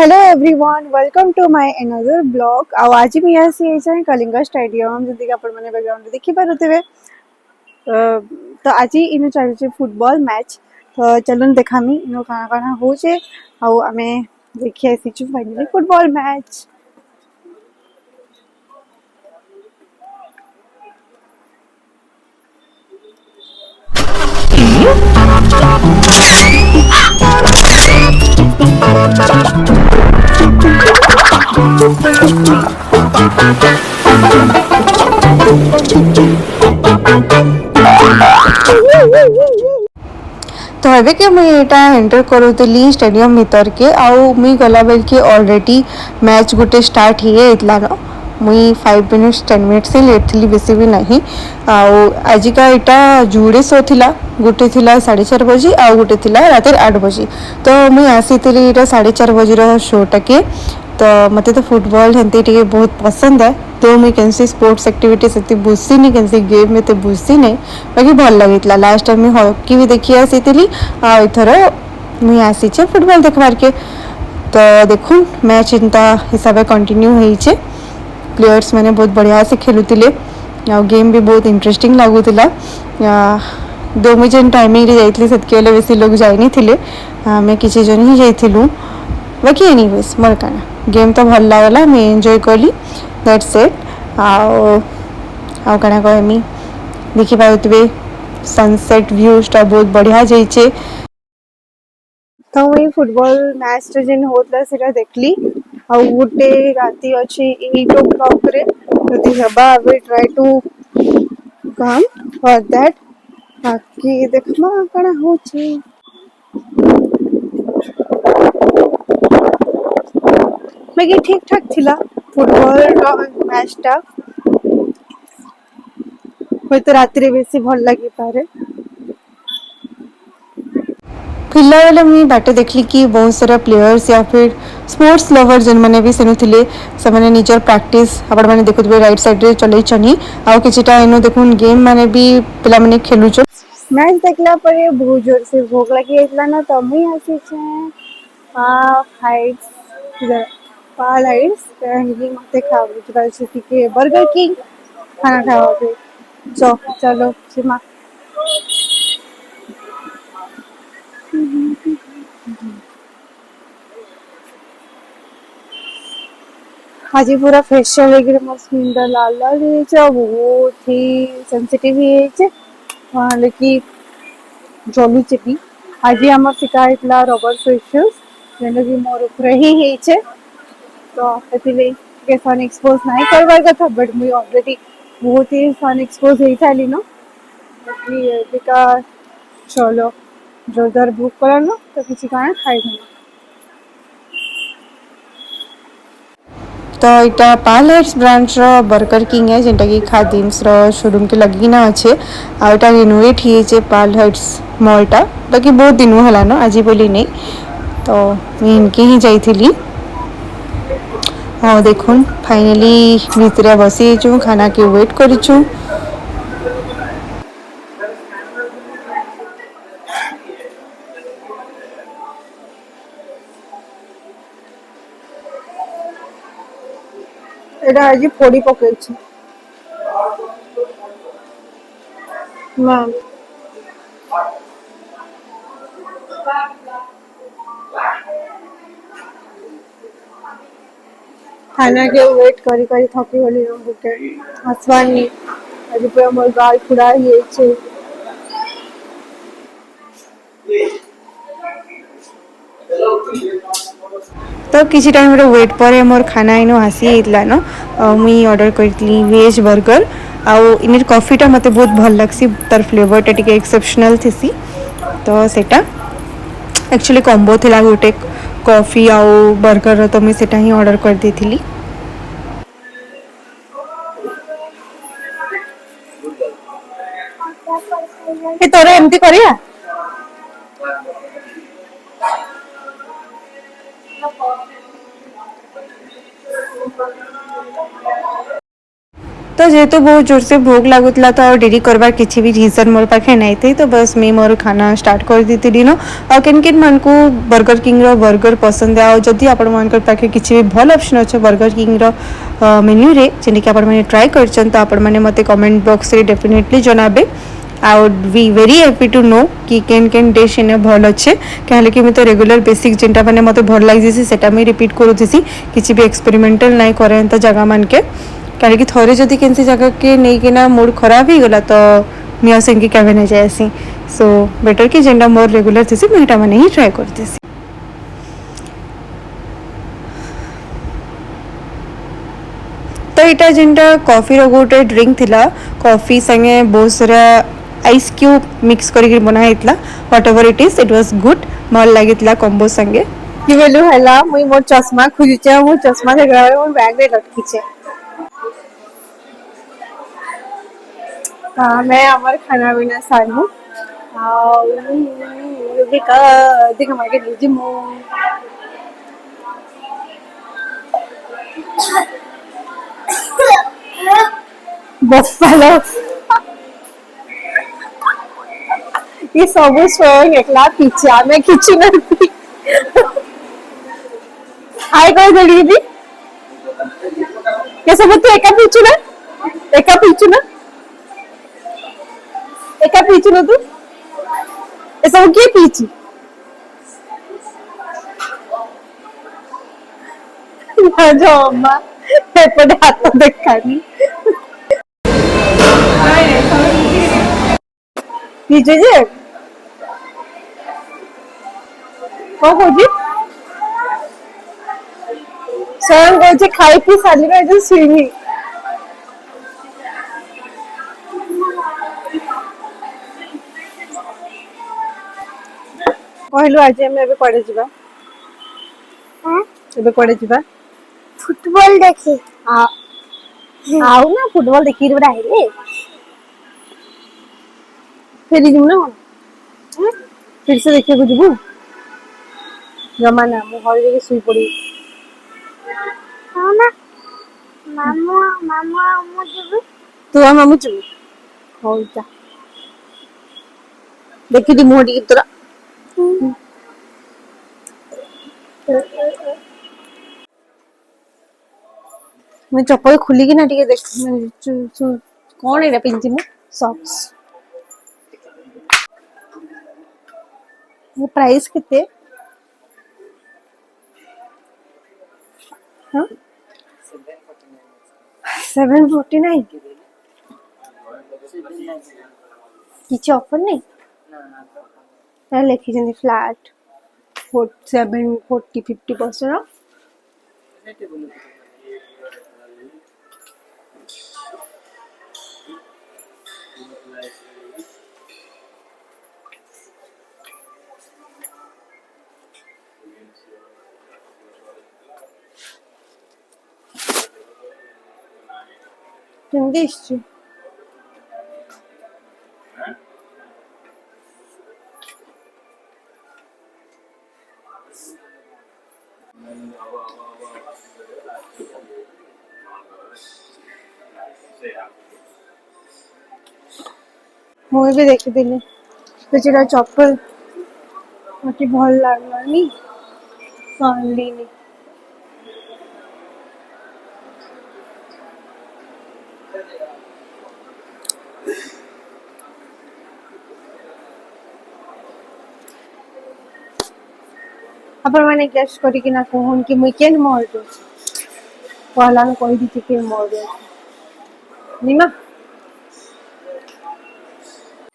Hello everyone welcome to my another blog आज मैं आसी कलिंगा स्टेडियम जमी कि आपण मैंने बैकग्राउंड देखि पारुथिबे। तो आज इन चलचे फुटबॉल मैच तो चलन देखामी इन काना काना होचे आउ आमे देखि आसीचु फाइनली फुटबॉल मैच। तो ଏବେ कि मुझे यहाँ एंटर करूली स्टेडियम भीतर के आउ मुई गला बेल के ऑलरेडी मैच गोटे स्टार्ट ही न मुई 5 मिनिट्स 10 मिनिट्स ही लेट थी बेसी भी नहीं। आजिका यहाँ जुड़े शो थिला गोटे थिला 4:30 बजे आउ गोटे थिला रात 8 बजे। तो मुई आसी 4:30 बजे शोटा के तो मत तो फुटबॉल हेंती बहुत पसंद है। तो मुझे कैंसी स्पोर्ट्स एक्टिविटी से बुझी नहीं कैंसी गेम में बुझी नहीं बाकी भल लगी। लास्ट टाइम मुझे हॉकी भी देखी आसी आथर मुझे आसी फुटबॉल देखबार के। तो देखुन मैच इनता हिसाब से कंटिन्यू होइछे प्लेयर्स मैंने बहुत बढ़िया से खेलुतिले आ गेम भी बहुत इंटरेस्टिंग लगुला। दो मुझे जेन टाइमिंग रे जाइतली सतके वाले बेसी लोग जाई नहीं थिले हमें किसी जन ही जाइथिलु बाकी एनीवेज मोर काना गेम तो भल लागला मैं एंजॉय कली दैट्स इट। आउ काना कहमी देखि पाउतबे सनसेट व्यूज़टा बहुत बढ़िया जाइछे। तो मुई फुटबॉल मैच जेन होतला सेटा देखली आउ गोटे राती अछि 8 o'clock रे जदि हेबा I will try to come for that बाकी देखमा काना होछि। बाकी ठीक ठाक थिला फुटबॉल मैच टा तो रात रे बेसी भल लगी पारे। फिरला बेले मुझे बाटे देखली कि बहुत सारा प्लेयर्स या फिर स्पोर्ट्स लवर जेन मैंने भी सेनु थिले से माने निजर प्रैक्टिस आपण माने देखुथबे राइट साइड रे चलै छनी आ किछटा एनो देखुन गेम माने भी पिला माने खेलुछ। मैच देखला परे बहुत जोर से भूख लगी एतला ना तो मुई आसी छे पाल हाइट्स कहंगी मते खावे चल से के बर्गर किंग खाना खावा चलो सीमा आज पूरा फेशियल वगैरह मस्त सुंदर लाल लाल बहुत ही सेंसिटिव कि जलुचे भी आज आम शिकायतला रबर फेशियल जेने भी मोर ऊपर ही तो सन एक्सपोज नहीं करवार कथा बट मुझे ऑलरेडी बहुत ही सन एक्सपोज हो सारी न बिका चलो जोरदार भूख कर न तो किसी कारण खाई। तो यहाँ पाल हाइट्स ब्रांच रो बर्गर किंग है जेनटा कि खादिम्स रो शोरूम के लगी ना अच्छे आउटा रिनोवेट ही पाल हाइट्स मॉलटा बाकी बहुत दिन है ना आज बोली नहीं तो इनके ही जाइली। हाँ देखुन फाइनली भितर बसी खाना के वेट करूँ। এটা আজি পড়ি পকাইছি না खाना के वेट करी करी थकी गली बुके हसवानी आज पूरा मोर गाल फुड़ा ही तो किसी टाइम रे वेट पर मोर खाना इनो आसी इतला न मुई ऑर्डर करतली वेज बर्गर आउ इनर कॉफीटा मते बहुत भल लगसी तार फ्लेवरटा टिके एक्सेप्शनल थिसी तो सेटा एक्चुअली कॉम्बो थिला गोटे कॉफी आउ बर्गर तो मुई सेटा ही ऑर्डर कर देथिली। ए तोरे एमती करिया तो जेहेतु बहुत जोर से भोग लगुला तो आ डेरी करवार किसी भी रीजन मोर पाखे नहीं थी तो बस मैं मोर खाना स्टार्ट कर दी थी न आ किन किन मान को बर्गर किंग रो बर्गर पसंद है जदि आपण मान पाखे किसी भी भल ऑप्शन अच्छे बर्गर किंग रो मेन्यू रे जेने कि आपण माने ट्राई करछन तो आपण माने मते कमेंट बॉक्स रे डेफिनेटली जनाबे I would be very happy to know कि केन केन डिश इने भल अच्छे कहे कि तो रेगुलर बेसिक जेनटा मैंने मत भल लगी सेटा मुझे रिपीट करूसी किसी भी एक्सपेरिमेंटल नहीं करें तो जगह मान के कहीं थोड़े जदि किसी जगह के नहीं मूड खराब हो गला तो मुझे सेंकी केवे नहीं जाएसी सो बेटर कि जेनटा मोर रेगुलर थी मुझे मैंने ही ट्राए करती तो यहाँ जेनटा कॉफी रो गोटे ड्रिंक थिला कॉफी संगे बहुत सारा आइस क्यूब मिक्स करके बनाई what ever it was good भल लगी कॉम्बो संगे कि बोलू हला मुई मोर चश्मा खोजुचे मोर चश्मा देखला मोर बैग रे लटकीचे मैं हमार खाना पीना सारू देख मार्के लीजिए मो बफालो ये सब स्वयं एकला पीछे मैं किसी नहीं हाय कर देली ये सब तू एका पीछू ना तू ये सब किए पीछी जो अम्मा एपटे हाथ देखानी पीछे जे कौन खोजी स्वयं कहे खाई पी सारी में सुईनी कहलु आज आम एबे कुआडे जिबा एबे कुआडे जिबा फुटबॉल देखी आउ ना फुटबॉल देखी रे आइले फिर जिमु ना फिर से देखिए को जिबु जमा ना मु घर जाके सुई पड़ी हाँ ना मामू मामू मामू जब तू आ मामू जिबु हो जा देखी दी मोड़ी की तरह मैं चप्पल खुली कि ना टिके देख कौन है पिंची में सॉक्स ये प्राइस कितने हाँ 749 किसी ऑफर नहीं ना लिखी जंदी फ्लैट 740-50% ऑफ English मुझे भी देखी दिले तो जेड़ा चप्पल मते भल लागलानी कानली नहीं अपन मैंने गेस करी कि ना कहून कि मुई केन मोर दो पहला में कोई दी के मोर दो निमा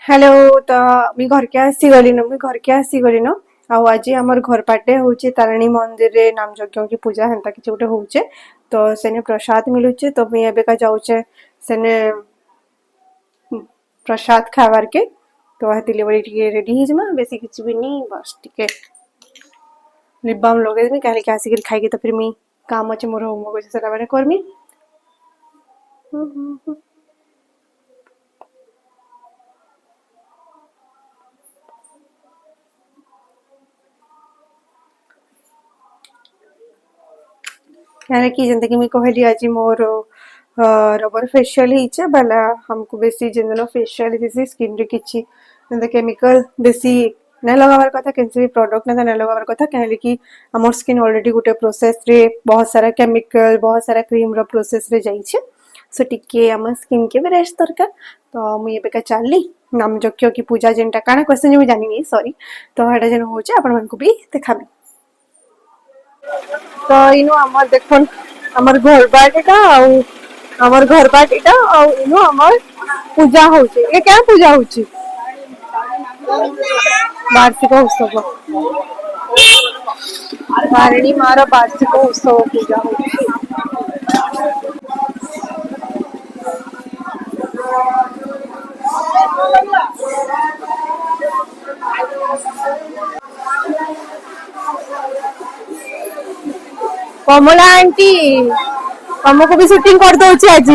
हेलो तो मी घर के आसी गली न मी घर के आसी गली न आउ आज हमर घर पाटे होचे तारिणी मंदिर रे नाम यज्ञ की पूजा हेंता किछ गोटे होचे तो सेने प्रसाद मिलुचे तो मी एबे का जाउचे सेने प्रसाद खावार के तो हेतिले बड़ी टिके रेडी हिजमा बेसी किछ भी नहीं बस टिके लिप बाम लगे मी कहले के आसी खाई के तो फिर मी काम अच्छे मोर होमवर्क अच्छे सेटा मैंने करमी यार कि जिंदगी में कहली आज मोर रबर फेशियल ही बाला हमको बेसी जिन फेशियल थी स्किन रे किछि केमिकल बेसी नहीं लगावार कथा कैसे भी प्रोडक्ट नहीं लगावार कथा कहे कि आम स्किन ऑलरेडी गोटे प्रोसेस रे बहुत सारा केमिकल बहुत सारा क्रीम रो प्रोसेस रे जाइए सो टिके आम स्किन के भी रेस्ट दरकार तो मुझे एबेका चली नाम यज्ञ की पूजा जेनटा काना क्वेश्चन मुझे जानी सॉरी तो हेटा जेन होचे आपण मानकु भी देखाबी तो इनो हमर देखन हमर घर बाटीटा आउ हमर घर बाटीटा आउ इनो हमर पूजा होचे ये क्या पूजा होची वार्षिक उत्सव तारिणी मार वार्षिक उत्सव पूजा होची कमला आंटी तुमको भी शूटिंग कर दो आज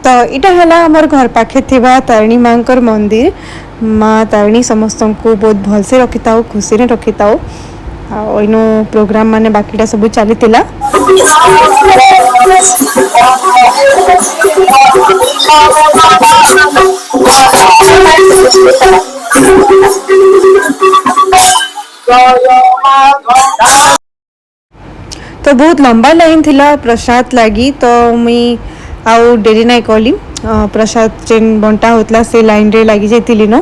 तो इटा हला हमर घर पाखे थिबा तारिणी मांकर मंदिर माँ तारिणी समस्त को बहुत भलसे रखिता खुशी रे रखिता इनो प्रोग्राम माने बाकीटा सब चली तो बहुत लंबा लाइन थिला प्रसाद लगी तो मुई आउ डेरी नाई कली प्रसाद जेन बंटा होतला से लाइन रे लगी जाइली न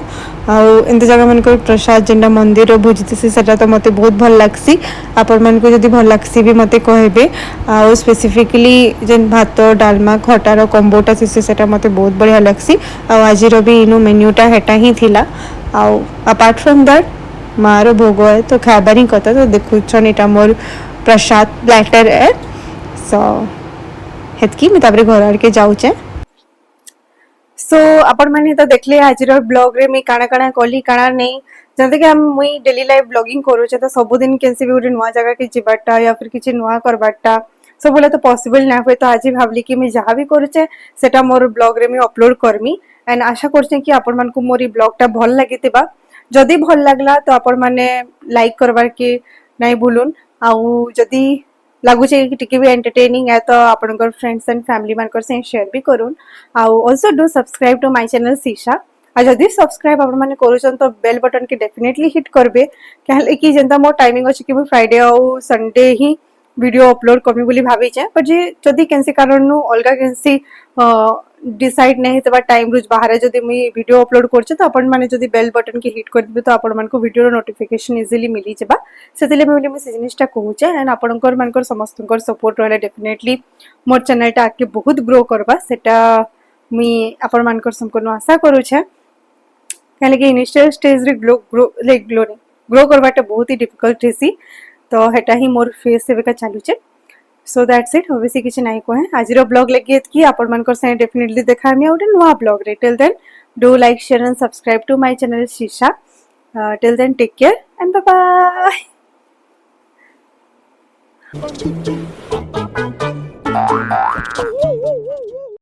आउ एंत जगह मन को प्रसाद जेनटा मंदिर भोजिथि सेटा तो मते बहुत भल लागसी आपण मन को जदी भल लागसी भी मते कहबे आउ स्पेसिफिकली जेन भात डालमा खटार कॉम्बोटा सेटा मते बहुत बढ़िया लागसी आउ आज रो भी इनो मेन्यूटा हेटा ही थिला आउ अपार्ट फ्रॉम दैट मारो भोग है तो खाबारी कथा तो देखुछन एटा मोर प्रसाद प्लेटर है सो हेतकी मैं ताबरे घर आड़ के जाऊचे सो आपण माने तो देखले आज ब्लॉग रे मैं काना काना कली काना नहीं जते कि हम मुई डेली लाइफ ब्लॉगिंग करूचे तो सब दिन कैसे भी गोटे नुआ जगह के जिबाटा या फिर किछि नुआ करबाटा सब बोले तो पॉसिबल ना हुए तो आज भाबली कि मैं जहाँ भी करूचे सेटा मोर ब्लॉग रे मैं अपलोड करमी एंड आशा करछे कि आपण मान को मोर ब्लॉगटा भल लागितिबा जदी भल लागला तो आपण माने लाइक करबार के नहीं भूलुन आउ जदी लगुचे कि टिके भी एंटरटेनिंग है तो आपनकर फ्रेंड्स एंड फैमिली मानकर से शेयर भी करूँ आउ also do subscribe to my channel शीशा आ जदी सब्सक्राइब आपण माने करूछन तो बेल बटन के डेफिनेटली हिट करबे कहले कि जेंता मोर टाइमिंग अछि कि फ्राइडे आउ संडे ही वीडियो अपलोड करमी बोली भाबी छे पर जे जदी कैंसी कारण नु अलगा कैंसी डिसाइड नहीं तबा टाइम रुज बाहर जदी मी वीडियो अपलोड करछे तो आपण माने जदी बेल बटन के हिट कर दिबे तो आपण मान को वीडियो नोटिफिकेशन इजीली मिली जेबा सेतिले मी से जिनिसटा कहूचे एंड आपनकर मानकर समस्तकर सपोर्ट रहले डेफिनेटली मोर चैनलटा आके बहुत ग्रो करबा सेटा मी आपण मानकर संपूर्ण आशा करूछे कहले कि इनिशियल स्टेज रे ग्रो करबाटा बहुत ही डिफिकल्ट हेसी तो हेटा ही मोर फेस सेबेका चालुचे सो दैट्स इट बेसी किछि नाही कहे आज ब्लॉग लगी कि आपण मानकर से डेफिनेटली देखा मी आउट नुआ ब्लॉग रे till then do like share and subscribe to my channel शीशा till then take care and bye bye